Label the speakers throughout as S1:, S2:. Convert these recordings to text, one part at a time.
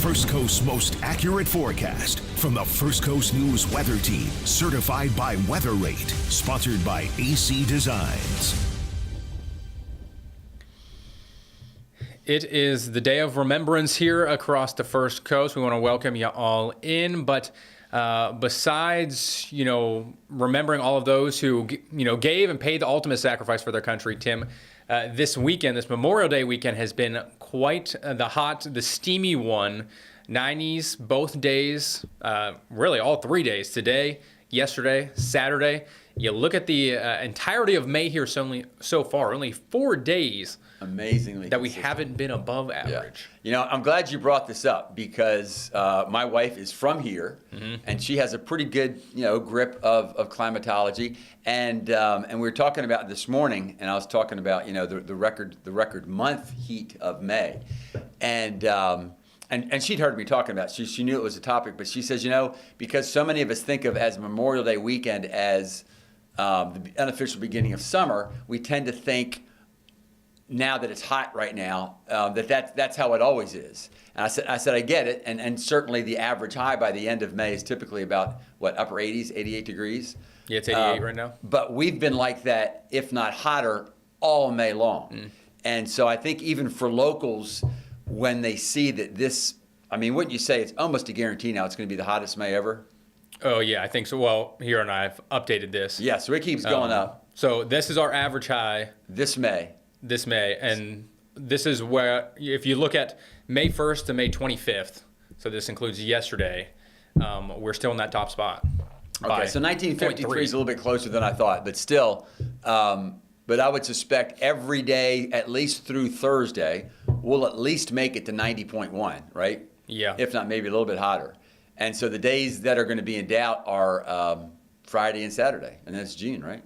S1: First Coast's most accurate forecast from the First Coast News Weather Team, certified by Weather Rate, sponsored by AC Designs.
S2: It is the day of remembrance here across the First Coast. We want to welcome you all in, but besides, remembering all of those who, gave and paid the ultimate sacrifice for their country, Tim, this weekend, this Memorial Day weekend, has been quite the steamy one. 90s, both days, really all 3 days, today, yesterday, Saturday. You look at the entirety of May here so far, only 4 days.
S3: Amazingly
S2: that
S3: consistent.
S2: We haven't been above average.
S3: Yeah. I'm glad you brought this up because my wife is from here, and she has a pretty good, grip of climatology. And we were talking about this morning, and I was talking about, the record month heat of May, and she'd heard me talking about it. She knew it was a topic, but she says, because so many of us think of as Memorial Day weekend as the unofficial beginning of summer, we tend to think, now that it's hot right now, that's how it always is. And I said I get it, and certainly the average high by the end of May is typically about, upper 80s, 88 degrees?
S2: Yeah, it's 88 right now.
S3: But we've been like that, if not hotter, all May long. And so I think even for locals, when they see that this, wouldn't you say it's almost a guarantee now it's going to be the hottest May ever?
S2: Oh, yeah, I think so. Well, here and I have updated this.
S3: Yeah, so it keeps going up.
S2: So this is our average high.
S3: This May,
S2: and this is where, if you look at May 1st to May 25th, so this includes yesterday, we're still in that top spot.
S3: Okay, so 1953 is a little bit closer than I thought, but still, but I would suspect every day, at least through Thursday, we'll at least make it to 90.1, right?
S2: Yeah.
S3: If not, maybe a little bit hotter. And so the days that are going to be in doubt are Friday and Saturday, and that's June, right?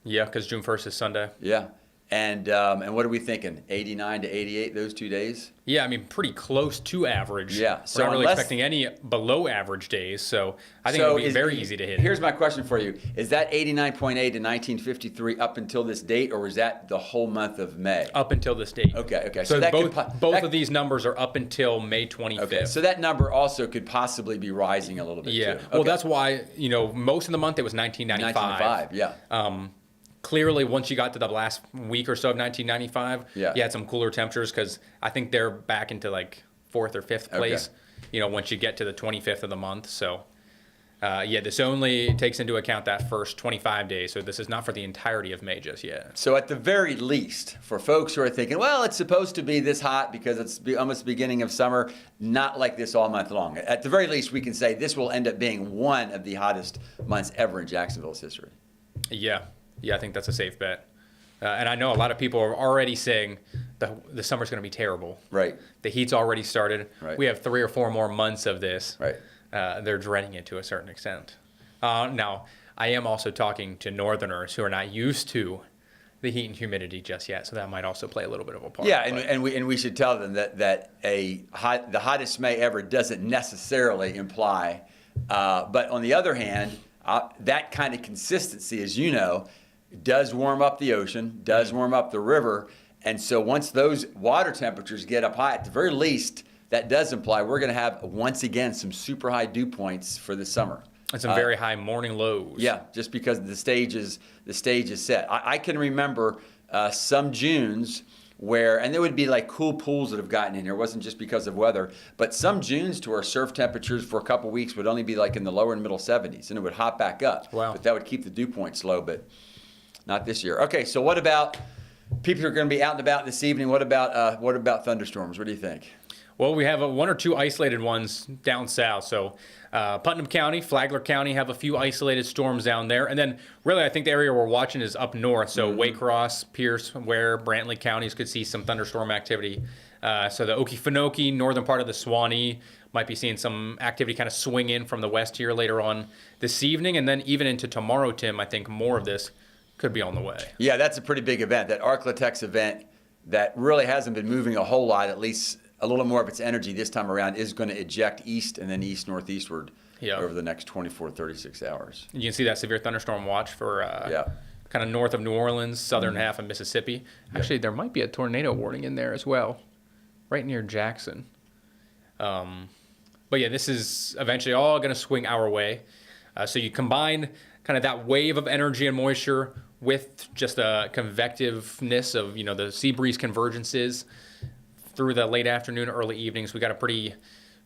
S2: Yeah, because June 1st is Sunday.
S3: Yeah. And what are we thinking? 89 to 88 those 2 days?
S2: Yeah, pretty close to average.
S3: Yeah.
S2: So we're not really expecting any below average days, so I think it'll be very easy to hit.
S3: Here's my question for you. Is that 89.8 to 1953 up until this date, or was that the whole month of May?
S2: Up until this date.
S3: Okay.
S2: So that both of these numbers are up until May 25th.
S3: Okay, so that number also could possibly be rising a little bit,
S2: yeah.
S3: too. Okay.
S2: Well, that's why, most of the month it was 1995.
S3: 1995, yeah.
S2: Clearly, once you got to the last week or so of 1995, you had some cooler temperatures because I think they're back into like 4th or 5th place, once you get to the 25th of the month. So, this only takes into account that first 25 days. So this is not for the entirety of May just yet.
S3: So at the very least, for folks who are thinking, well, it's supposed to be this hot because it's almost the beginning of summer, not like this all month long. At the very least, we can say this will end up being one of the hottest months ever in Jacksonville's history.
S2: Yeah, I think that's a safe bet. And I know a lot of people are already saying the summer's going to be terrible.
S3: Right.
S2: The heat's already started.
S3: Right.
S2: We have 3 or 4 more months of this.
S3: Right.
S2: They're dreading it to a certain extent. Now, I am also talking to Northerners who are not used to the heat and humidity just yet, so that might also play a little bit of a part.
S3: Yeah,
S2: but-
S3: and we should tell them that the hottest May ever doesn't necessarily imply. But on the other hand, that kind of consistency, as you know, does warm up the ocean, does warm up the river, and so once those water temperatures get up high, at the very least, that does imply we're going to have once again some super high dew points for the summer.
S2: And some very high morning lows.
S3: Yeah, just because the stage is set. I can remember some Junes where, and there would be like cool pools that have gotten in here. It wasn't just because of weather, but some Junes to our surf temperatures for a couple weeks would only be like in the lower and middle 70s, and it would hop back up.
S2: Wow.
S3: But that would keep the dew points low, but not this year. Okay, so what about people who are going to be out and about this evening? What about thunderstorms? What do you think?
S2: Well, we have one or two isolated ones down south. So Putnam County, Flagler County have a few isolated storms down there. And then really I think the area we're watching is up north. So Waycross, Pierce, Ware, Brantley counties could see some thunderstorm activity. So the Okefenokee, northern part of the Suwannee, might be seeing some activity kind of swing in from the west here later on this evening. And then even into tomorrow, Tim, I think more of this could be on the way.
S3: Yeah, that's a pretty big event. That Arklatex event that really hasn't been moving a whole lot, at least a little more of its energy this time around, is going to eject east and then east-northeastward over the next 24, 36 hours.
S2: You can see that severe thunderstorm watch for kind of north of New Orleans, southern half of Mississippi. Actually, there might be a tornado warning in there as well, right near Jackson. But yeah, this is eventually all going to swing our way. So you combine kind of that wave of energy and moisture with just the convectiveness of, the sea breeze convergences through the late afternoon, early evenings. We got a pretty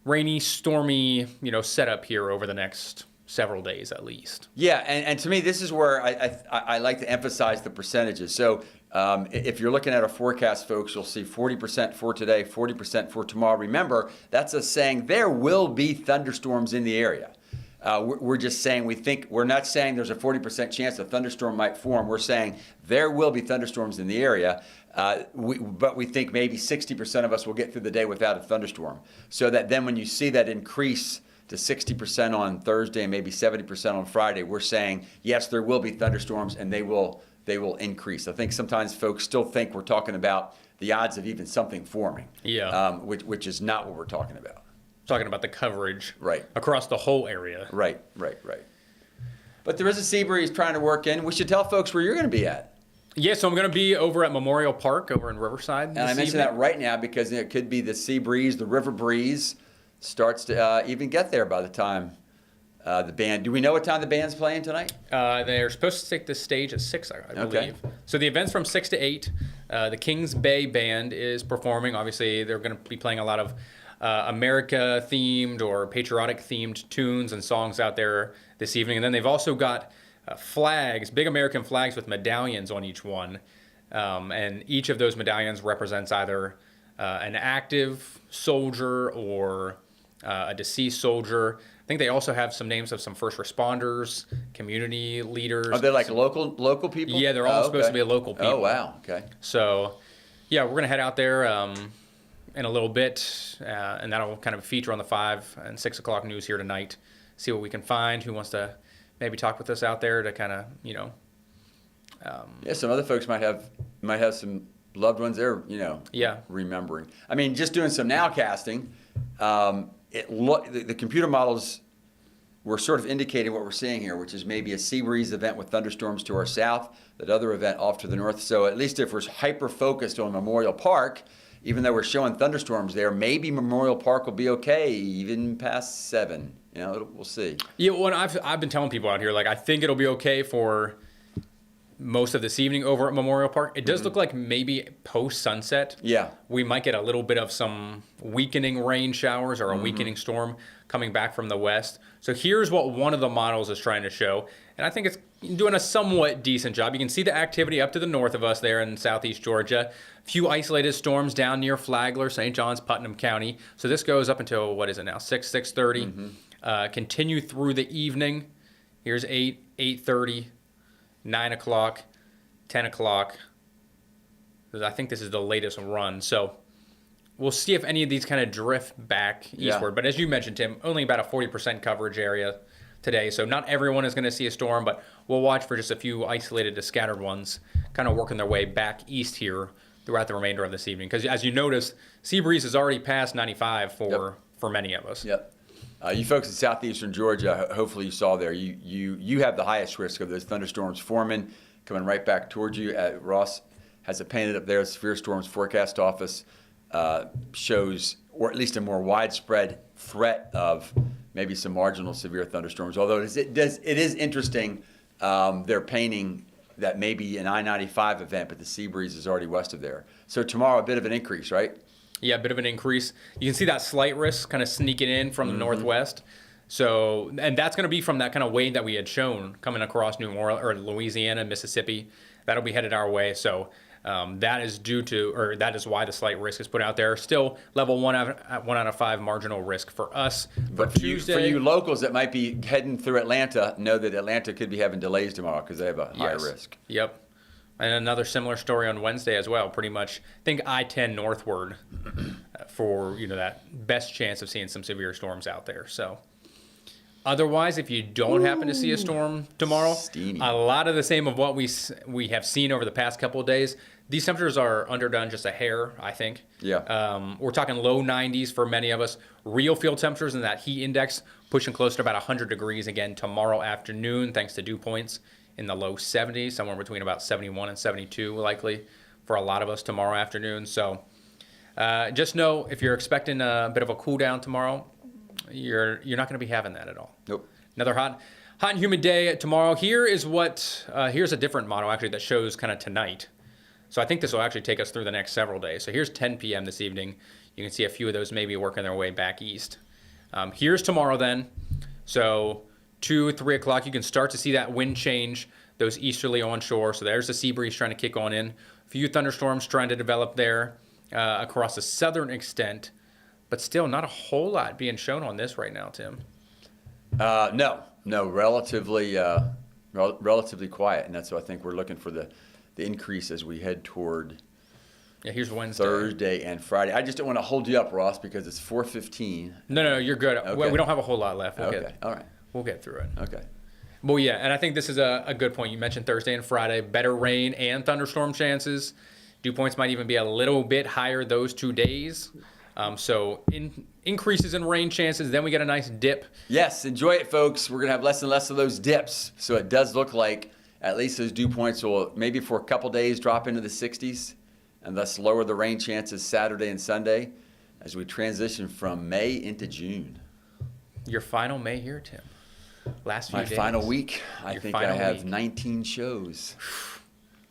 S2: rainy, stormy, setup here over the next several days at least.
S3: Yeah, and to me, this is where I like to emphasize the percentages. So if you're looking at a forecast, folks, you'll see 40% for today, 40% for tomorrow. Remember, that's us saying there will be thunderstorms in the area. We're just saying we're not saying there's a 40% chance a thunderstorm might form. We're saying there will be thunderstorms in the area, but we think maybe 60% of us will get through the day without a thunderstorm. So that then when you see that increase to 60% on Thursday and maybe 70% on Friday, we're saying, yes, there will be thunderstorms and they will increase. I think sometimes folks still think we're talking about the odds of even something forming, which is not what we're talking about.
S2: Talking about the coverage
S3: right
S2: across the whole area.
S3: Right. But there is a sea breeze trying to work in. We should tell folks where you're going to be at.
S2: Yeah, so I'm going to be over at Memorial Park over in Riverside this
S3: And I mention
S2: evening.
S3: that right now because it could be the sea breeze, the river breeze starts to even get there by the time the band. Do we know what time the band's playing tonight?
S2: They're supposed to take the stage at 6, I believe.
S3: Okay.
S2: So the event's from 6 to 8. The Kings Bay Band is performing. Obviously, they're going to be playing a lot of America-themed or patriotic-themed tunes and songs out there this evening. And then they've also got flags, big American flags with medallions on each one. And each of those medallions represents either an active soldier or a deceased soldier. I think they also have some names of some first responders, community leaders.
S3: Are they like local people?
S2: Yeah, they're all supposed to be local people.
S3: Oh, wow. Okay.
S2: So, yeah, we're going to head out there in a little bit, and that'll kind of feature on the 5 and 6 o'clock news here tonight. See what we can find. Who wants to maybe talk with us out there to kind of,
S3: yeah, some other folks might have some loved ones they're, remembering. I mean, just doing some nowcasting, the computer models were sort of indicating what we're seeing here, which is maybe a sea breeze event with thunderstorms to our south, that other event off to the north. So at least if we're hyper-focused on Memorial Park, even though we're showing thunderstorms there, maybe Memorial Park will be okay even past 7. We'll see.
S2: Yeah, well, I've been telling people out here, I think it'll be okay for most of this evening over at Memorial Park. It does look like maybe post-sunset.
S3: Yeah.
S2: We might get a little bit of some weakening rain showers or a weakening storm coming back from the west. So here's what one of the models is trying to show. And I think it's doing a somewhat decent job. You can see the activity up to the north of us there in southeast Georgia. A few isolated storms down near Flagler, St. Johns, Putnam County. So this goes up until, 6:30. Continue through the evening. Here's 8, 8:30, 9 o'clock, 10 o'clock. I think this is the latest run. So we'll see if any of these kind of drift back eastward.
S3: Yeah.
S2: But as you mentioned, Tim, only about a 40% coverage area today. So not everyone is going to see a storm, but we'll watch for just a few isolated to scattered ones kind of working their way back east here throughout the remainder of this evening. Because as you notice, sea breeze is already past 95 for many of us.
S3: Yep. You folks in southeastern Georgia, hopefully you saw there, you have the highest risk of those thunderstorms forming, coming right back towards you. Ross has it painted up there. The Severe Storms Forecast Office shows, or at least a more widespread threat of maybe some marginal severe thunderstorms. Although it is interesting, they're painting that maybe an I-95 event, but the sea breeze is already west of there. So tomorrow, a bit of an increase, right?
S2: Yeah, a bit of an increase. You can see that slight risk kind of sneaking in from the northwest. So, and that's going to be from that kind of wave that we had shown coming across New Orleans or Louisiana, Mississippi. That'll be headed our way. So that is that is why the slight risk is put out there. Still level 1 out of 5 marginal risk for us.
S3: But for you locals that might be heading through Atlanta, know that Atlanta could be having delays tomorrow because they have a higher risk.
S2: Yep. And another similar story on Wednesday as well. Pretty much, I think I-10 northward for that best chance of seeing some severe storms out there. So, otherwise, if you don't happen to see a storm tomorrow,
S3: steamy.
S2: A lot of the same of what we have seen over the past couple of days. These temperatures are underdone just a hair, I think.
S3: Yeah.
S2: We're talking low 90s for many of us. Real field temperatures and that heat index pushing close to about 100 degrees again tomorrow afternoon, thanks to dew points in the low 70s, somewhere between about 71 and 72 likely for a lot of us tomorrow afternoon. So just know if you're expecting a bit of a cool down tomorrow, you're not going to be having that at all.
S3: Nope.
S2: Another hot and humid day tomorrow. Here's a different model actually that shows kind of tonight. So I think this will actually take us through the next several days. So here's 10 p.m. this evening. You can see a few of those maybe working their way back east. Here's tomorrow then. So 2, 3 o'clock, you can start to see that wind change, those easterly onshore. So there's the sea breeze trying to kick on in. A few thunderstorms trying to develop there across the southern extent, but still not a whole lot being shown on this right now, Tim.
S3: No, relatively quiet, and that's what I think we're looking for the increase as we head toward
S2: here's Wednesday.
S3: Thursday and Friday. I just don't want to hold you up, Ross, because it's 4:15.
S2: No, you're good.
S3: Okay.
S2: We don't have a whole lot left.
S3: All right.
S2: We'll get through it.
S3: Okay.
S2: Well, yeah, and I think this is a good point. You mentioned Thursday and Friday, better rain and thunderstorm chances. Dew points might even be a little bit higher those 2 days. So increases in rain chances, then we get a nice dip.
S3: Yes, enjoy it, folks. We're going to have less and less of those dips. So it does look like at least those dew points will maybe for a couple days drop into the 60s and thus lower the rain chances Saturday and Sunday as we transition from May into June.
S2: Your final May here, Tim. Last few days.
S3: My final week. I think I have
S2: week.
S3: 19 shows.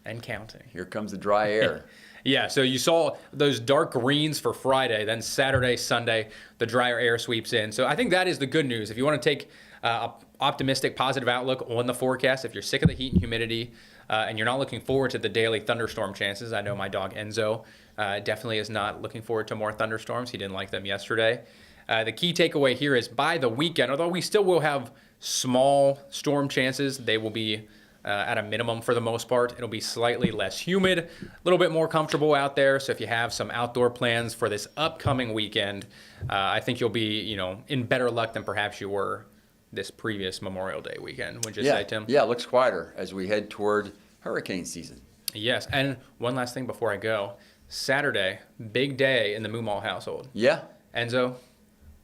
S2: And counting.
S3: Here comes the dry air.
S2: Yeah, so you saw those dark greens for Friday, then Saturday, Sunday, the drier air sweeps in. So I think that is the good news. If you want to take an optimistic, positive outlook on the forecast, if you're sick of the heat and humidity, and you're not looking forward to the daily thunderstorm chances, I know my dog Enzo definitely is not looking forward to more thunderstorms. He didn't like them yesterday. The key takeaway here is by the weekend, although we still will have small storm chances, they will be at a minimum for the most part. It'll be slightly less humid, a little bit more comfortable out there. So if you have some outdoor plans for this upcoming weekend, I think you'll be, in better luck than perhaps you were this previous Memorial Day weekend. Would you say, Tim?
S3: Yeah, it looks quieter as we head toward hurricane season.
S2: Yes, and one last thing before I go. Saturday, big day in the Moomal household.
S3: Yeah.
S2: Enzo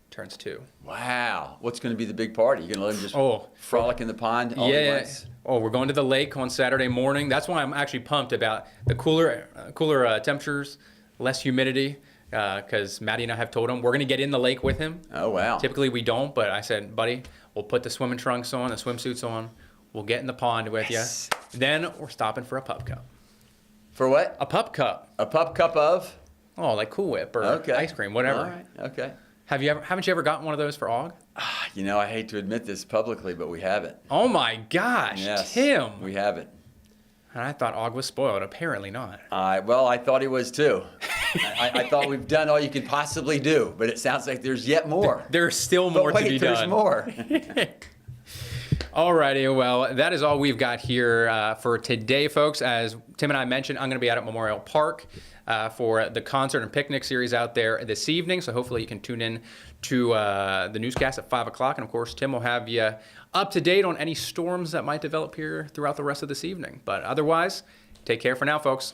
S2: turns 2.
S3: Wow. What's going to be the big party? You going to let him just frolic in the pond all at once?
S2: Oh, we're going to the lake on Saturday morning. That's why I'm actually pumped about the cooler temperatures, less humidity, because Maddie and I have told him we're going to get in the lake with him.
S3: Oh, wow.
S2: Typically we don't, but I said, buddy, we'll put the swimming trunks on, the swimsuits on. We'll get in the pond with you. Then we're stopping for a pup cup.
S3: For what?
S2: A pup cup.
S3: A pup cup of?
S2: Oh, like Cool Whip or ice cream, whatever.
S3: All right. Okay.
S2: Haven't you ever gotten one of those for Og?
S3: I hate to admit this publicly, but we haven't.
S2: Oh my gosh,
S3: yes,
S2: Tim.
S3: We haven't.
S2: And I thought Og was spoiled. Apparently not.
S3: Well, I thought he was too. I thought we've done all you could possibly do, but it sounds like there's yet more.
S2: There's still more to be done.
S3: There's more.
S2: Alrighty, well, that is all we've got here for today, folks. As Tim and I mentioned, I'm going to be out at Memorial Park for the concert and picnic series out there this evening. So hopefully you can tune in to the newscast at 5 o'clock. And of course, Tim will have you up to date on any storms that might develop here throughout the rest of this evening. But otherwise, take care for now, folks.